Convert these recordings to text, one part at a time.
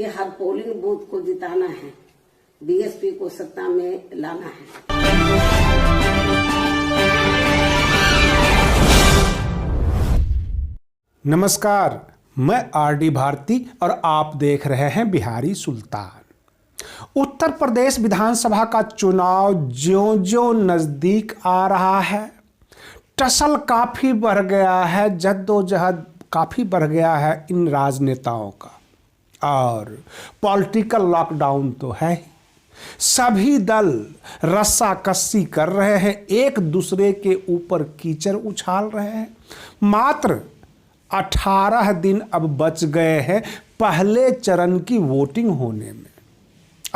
कि हर polling booth को जिताना है, बीएसपी को सत्ता में लाना है। नमस्कार, मैं आरडी भारती और आप देख रहे हैं बिहारी सुल्तान। उत्तर प्रदेश विधानसभा का चुनाव ज्यों-ज्यों नजदीक आ रहा है, टसल काफी बढ़ गया है, जद्दोजहद काफी बढ़ गया है इन राजनेताओं का। और पॉलिटिकल लॉकडाउन तो है ही। सभी दल रस्साकसी कर रहे हैं, एक दूसरे के ऊपर कीचड़ उछाल रहे हैं। मात्र 18 दिन अब बच गए हैं पहले चरण की वोटिंग होने में,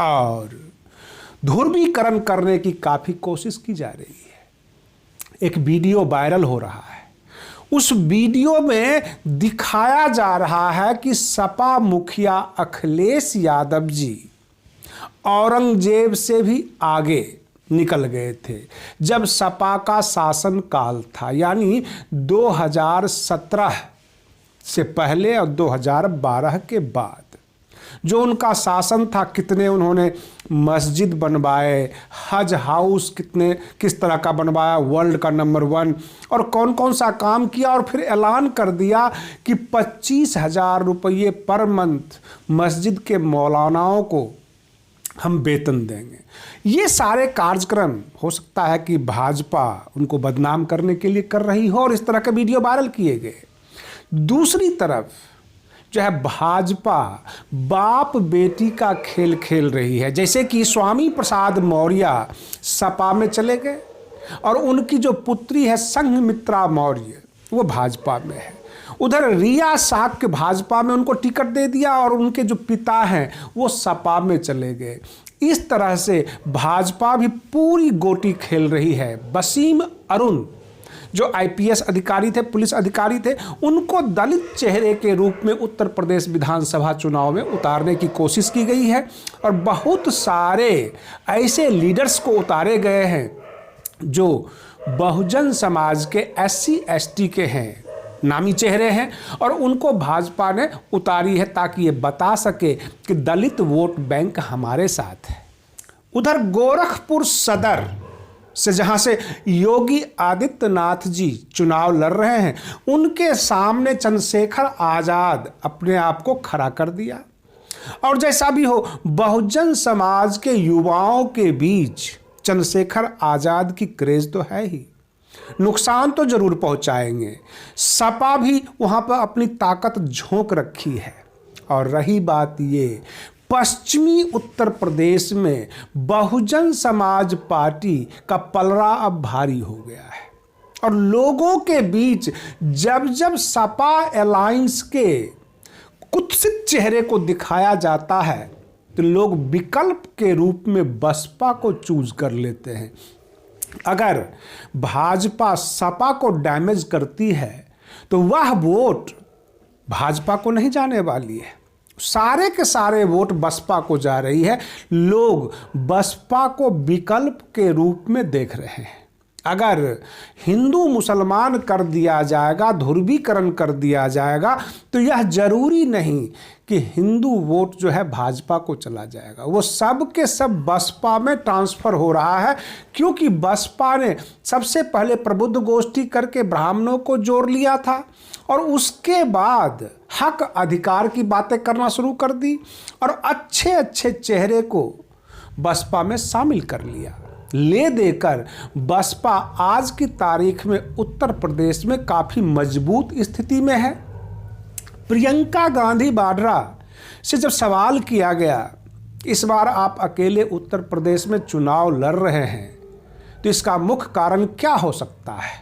और ध्रुवीकरण करने की काफी कोशिश की जा रही है। एक वीडियो वायरल हो रहा है। उस वीडियो में दिखाया जा रहा है कि सपा मुखिया अखिलेश यादव जी औरंगजेब से भी आगे निकल गए थे जब सपा का शासन काल था, यानी 2017 से पहले और 2012 के बाद जो उनका शासन था। कितने उन्होंने मस्जिद बनवाए, हज हाउस किस तरह का बनवाया, वर्ल्ड का नंबर 1, और कौन कौन सा काम किया। और फिर ऐलान कर दिया कि 25,000 रुपये पर मंथ मस्जिद के मौलानाओं को हम वेतन देंगे। ये सारे कार्यक्रम हो सकता है कि भाजपा उनको बदनाम करने के लिए कर रही हो और इस तरह के वीडियो वायरल किए गए। दूसरी तरफ जो है भाजपा बाप बेटी का खेल खेल रही है, जैसे कि स्वामी प्रसाद मौर्य सपा में चले गए और उनकी जो पुत्री है संघमित्रा मौर्य वो भाजपा में है। उधर रिया साक्य भाजपा में उनको टिकट दे दिया और उनके जो पिता हैं वो सपा में चले गए। इस तरह से भाजपा भी पूरी गोटी खेल रही है। वसीम अरुण जो आईपीएस अधिकारी थे, पुलिस अधिकारी थे, उनको दलित चेहरे के रूप में उत्तर प्रदेश विधानसभा चुनाव में उतारने की कोशिश की गई है और बहुत सारे ऐसे लीडर्स को उतारे गए हैं जो बहुजन समाज के SC ST के हैं, नामी चेहरे हैं, और उनको भाजपा ने उतारी है ताकि ये बता सके कि दलित वोट बैंक हमारे साथ है। उधर गोरखपुर सदर से जहां से योगी आदित्यनाथ जी चुनाव लड़ रहे हैं, उनके सामने चंद्रशेखर आजाद अपने आप को खड़ा कर दिया। और जैसा भी हो, बहुजन समाज के युवाओं के बीच चंद्रशेखर आजाद की क्रेज तो है ही, नुकसान तो जरूर पहुंचाएंगे। सपा भी वहां पर अपनी ताकत झोंक रखी है। और रही बात ये, पश्चिमी उत्तर प्रदेश में बहुजन समाज पार्टी का पलड़ा अब भारी हो गया है और लोगों के बीच जब जब सपा अलायंस के कुत्सित चेहरे को दिखाया जाता है तो लोग विकल्प के रूप में बसपा को चूज कर लेते हैं। अगर भाजपा सपा को डैमेज करती है तो वह वोट भाजपा को नहीं जाने वाली है, सारे के सारे वोट बसपा को जा रही है। लोग बसपा को विकल्प के रूप में देख रहे हैं। अगर हिंदू मुसलमान कर दिया जाएगा, ध्रुवीकरण कर दिया जाएगा, तो यह जरूरी नहीं कि हिंदू वोट जो है भाजपा को चला जाएगा। वो सब के सब बसपा में ट्रांसफ़र हो रहा है, क्योंकि बसपा ने सबसे पहले प्रबुद्ध गोष्ठी करके ब्राह्मणों को जोड़ लिया था और उसके बाद हक अधिकार की बातें करना शुरू कर दी और अच्छे अच्छे चेहरे को बसपा में शामिल कर लिया। ले देकर बसपा आज की तारीख में उत्तर प्रदेश में काफ़ी मजबूत स्थिति में है। प्रियंका गांधी वाड्रा से जब सवाल किया गया इस बार आप अकेले उत्तर प्रदेश में चुनाव लड़ रहे हैं तो इसका मुख्य कारण क्या हो सकता है,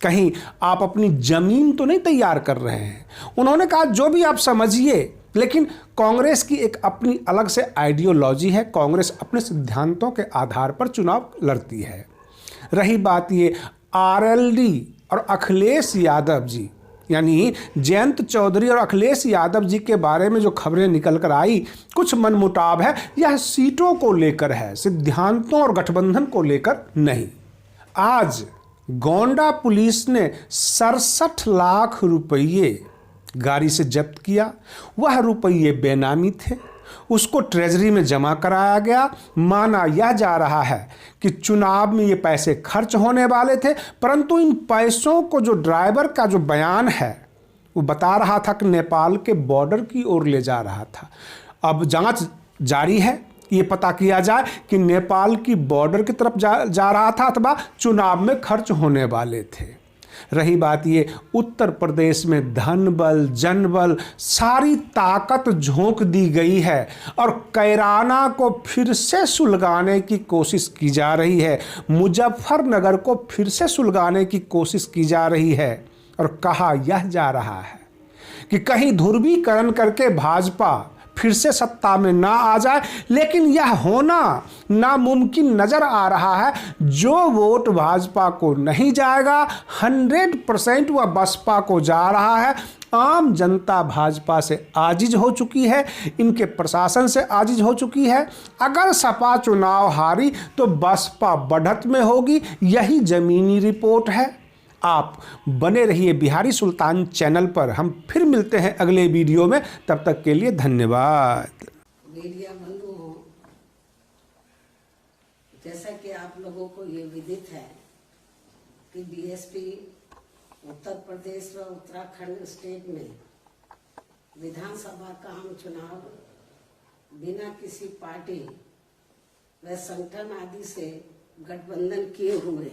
कहीं आप अपनी जमीन तो नहीं तैयार कर रहे हैं। उन्होंने कहा जो भी आप समझिए, लेकिन कांग्रेस की एक अपनी अलग से आइडियोलॉजी है, कांग्रेस अपने सिद्धांतों के आधार पर चुनाव लड़ती है। रही बात ये आरएलडी और अखिलेश यादव जी, यानी जयंत चौधरी और अखिलेश यादव जी के बारे में जो खबरें निकल कर आई, कुछ मनमुटाव है। यह सीटों को लेकर है, सिद्धांतों और गठबंधन को लेकर नहीं। आज गोंडा पुलिस ने 67 लाख रुपये गाड़ी से जब्त किया। वह रुपये बेनामी थे उसको ट्रेजरी में जमा कराया गया। माना यह जा रहा है कि चुनाव में ये पैसे खर्च होने वाले थे, परंतु इन पैसों को जो ड्राइवर का जो बयान है वो बता रहा था कि नेपाल के बॉर्डर की ओर ले जा रहा था। अब जांच जारी है, ये पता किया जाए कि नेपाल की बॉर्डर की तरफ जा रहा था अथवा चुनाव में खर्च होने वाले थे। रही बात ये, उत्तर प्रदेश में धन बल, जन बल, सारी ताकत झोंक दी गई है और कैराना को फिर से सुलगाने की कोशिश की जा रही है, मुजफ्फरनगर को फिर से सुलगाने की कोशिश की जा रही है। और कहा यह जा रहा है कि कहीं ध्रुवीकरण करके भाजपा फिर से सत्ता में ना आ जाए, लेकिन यह होना नामुमकिन नजर आ रहा है। जो वोट भाजपा को नहीं जाएगा 100% वह बसपा को जा रहा है। आम जनता भाजपा से आजिज हो चुकी है, इनके प्रशासन से आजिज हो चुकी है। अगर सपा चुनाव हारी तो बसपा बढ़त में होगी, यही जमीनी रिपोर्ट है। आप बने रहिए बिहारी सुल्तान चैनल पर। हम फिर मिलते हैं अगले वीडियो में, तब तक के लिए धन्यवाद। मीडिया बंधुओं, जैसा कि आप लोगों को ये विदित है कि बीएसपी उत्तर प्रदेश व उत्तराखंड स्टेट में विधानसभा का आम चुनाव बिना किसी पार्टी व संगठन आदि से गठबंधन किए हुए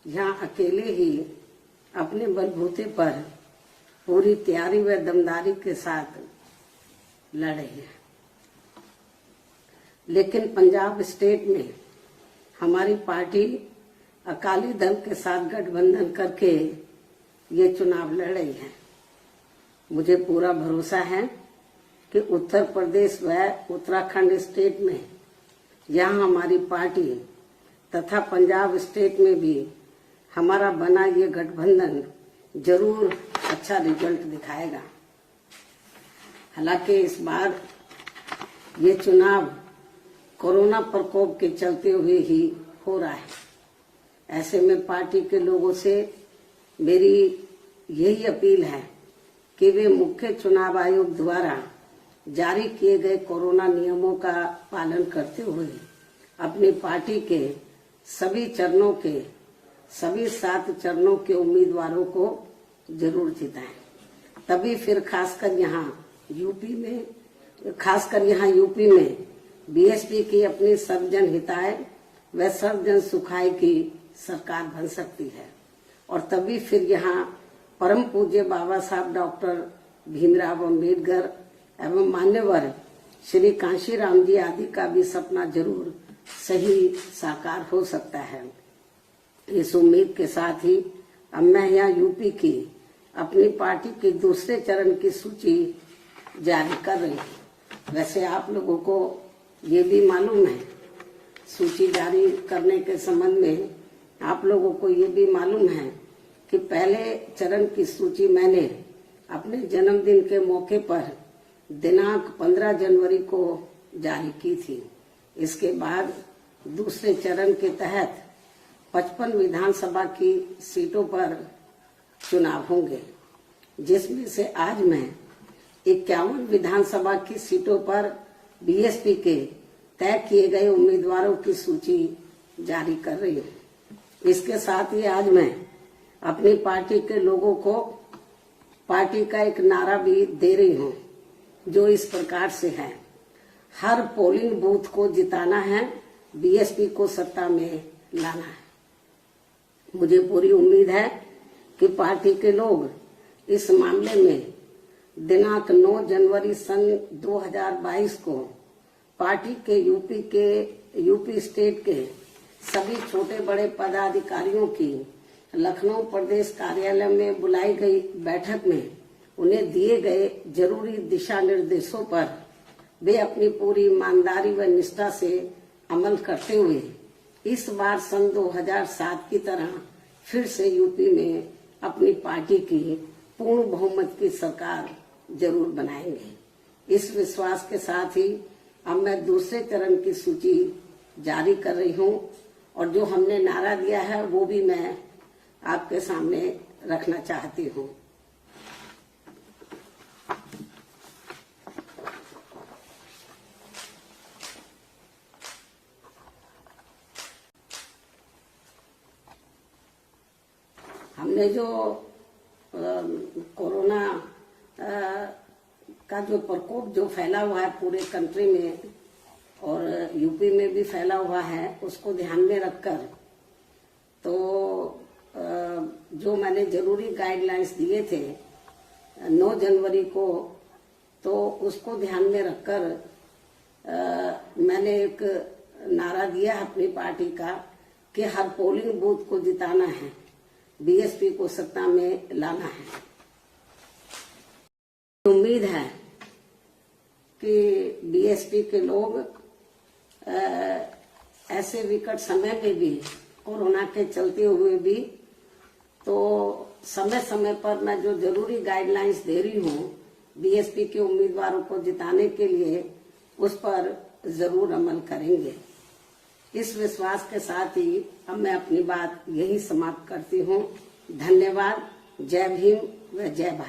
यहाँ अकेले ही अपने बलबूते पर पूरी तैयारी व दमदारी के साथ लड़े हैं। लेकिन पंजाब स्टेट में हमारी पार्टी अकाली दल के साथ गठबंधन करके ये चुनाव लड़ रही है। मुझे पूरा भरोसा है कि उत्तर प्रदेश व उत्तराखंड स्टेट में यहाँ हमारी पार्टी तथा पंजाब स्टेट में भी हमारा बना ये गठबंधन जरूर अच्छा रिजल्ट दिखाएगा। हालांकि इस बार ये चुनाव कोरोना प्रकोप के चलते हुए ही हो रहा है। ऐसे में पार्टी के लोगों से मेरी यही अपील है कि वे मुख्य चुनाव आयोग द्वारा जारी किए गए कोरोना नियमों का पालन करते हुए अपनी पार्टी के सभी चरणों के सभी 7 चरणों के उम्मीदवारों को जरूर जिताएं। तभी फिर खासकर यहाँ यूपी में बीएसपी की अपनी सर्वजन हिताय व सर्वजन सुखाय की सरकार बन सकती है। और तभी फिर यहाँ परम पूज्य बाबा साहब डॉक्टर भीमराव अम्बेडकर एवं मान्यवर श्री कांशीराम जी आदि का भी सपना जरूर सही साकार हो सकता है। इस उम्मीद के साथ ही अब मैं यहाँ यूपी की अपनी पार्टी के दूसरे चरण की सूची जारी कर रही हूँ। वैसे आप लोगों को ये भी मालूम है, सूची जारी करने के संबंध में आप लोगों को ये भी मालूम है कि पहले चरण की सूची मैंने अपने जन्मदिन के मौके पर दिनांक 15 जनवरी को जारी की थी। इसके बाद दूसरे चरण के तहत 55 विधानसभा की सीटों पर चुनाव होंगे, जिसमें से आज मैं 51 विधानसभा की सीटों पर बीएसपी के तय किए गए उम्मीदवारों की सूची जारी कर रही हूँ। इसके साथ ही आज मैं अपनी पार्टी के लोगों को पार्टी का एक नारा भी दे रही हूँ, जो इस प्रकार से है: हर पोलिंग बूथ को जिताना है, बीएसपी को सत्ता में लाना है। मुझे पूरी उम्मीद है कि पार्टी के लोग इस मामले में दिनांक 9 जनवरी सन 2022 को पार्टी के यूपी स्टेट के सभी छोटे बड़े पदाधिकारियों की लखनऊ प्रदेश कार्यालय में बुलाई गई बैठक में उन्हें दिए गए जरूरी दिशा निर्देशों पर वे अपनी पूरी ईमानदारी व निष्ठा से अमल करते हुए इस बार सन 2007 की तरह फिर से यूपी में अपनी पार्टी की पूर्ण बहुमत की सरकार जरूर बनाएंगे। इस विश्वास के साथ ही अब मैं दूसरे चरण की सूची जारी कर रही हूँ और जो हमने नारा दिया है वो भी मैं आपके सामने रखना चाहती हूँ। हमने जो कोरोना का जो प्रकोप जो फैला हुआ है पूरे कंट्री में और यूपी में भी फैला हुआ है, उसको ध्यान में रखकर तो जो मैंने जरूरी गाइडलाइंस दिए थे 9 जनवरी को, तो उसको ध्यान में रखकर मैंने एक नारा दिया अपनी पार्टी का कि हर पोलिंग बूथ को जिताना है, बीएसपी को सत्ता में लाना है। उम्मीद है कि बीएसपी के लोग ऐसे विकट समय में भी, कोरोना के चलते हुए भी, तो समय समय पर मैं जो जरूरी गाइडलाइंस दे रही हूँ बीएसपी के उम्मीदवारों को जिताने के लिए, उस पर जरूर अमल करेंगे। इस विश्वास के साथ ही अब मैं अपनी बात यही समाप्त करती हूँ। धन्यवाद। जय भीम व जय भारत।